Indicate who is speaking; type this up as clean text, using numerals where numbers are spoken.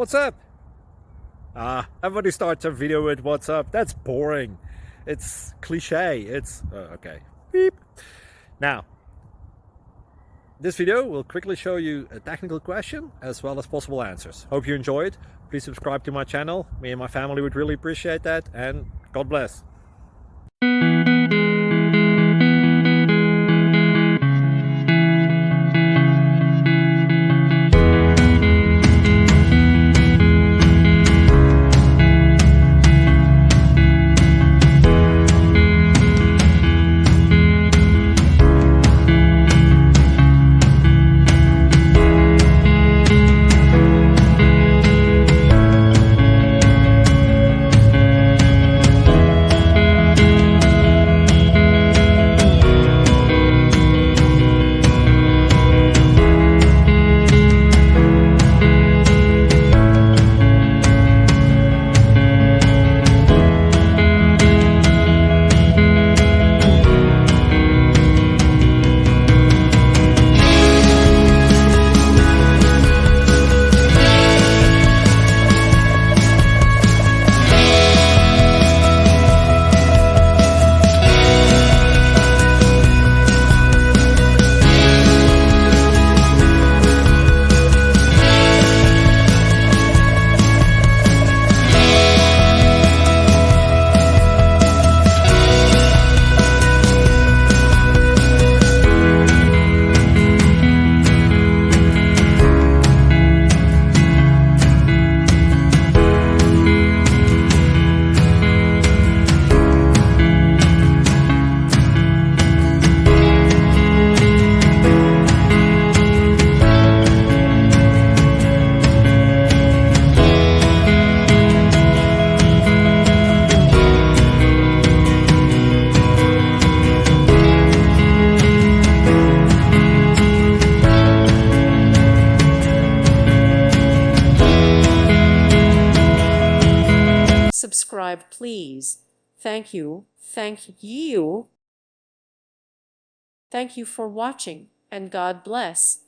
Speaker 1: what's up? Everybody starts a video with what's up. That's boring. It's cliche. It's okay. Beep. Now, this video will quickly show you a technical question as well as possible answers. Hope you enjoyed. Please subscribe to my channel. Me and my family would really appreciate that, and God bless.
Speaker 2: Subscribe, please. Thank you. Thank you. Thank you for watching, and God bless.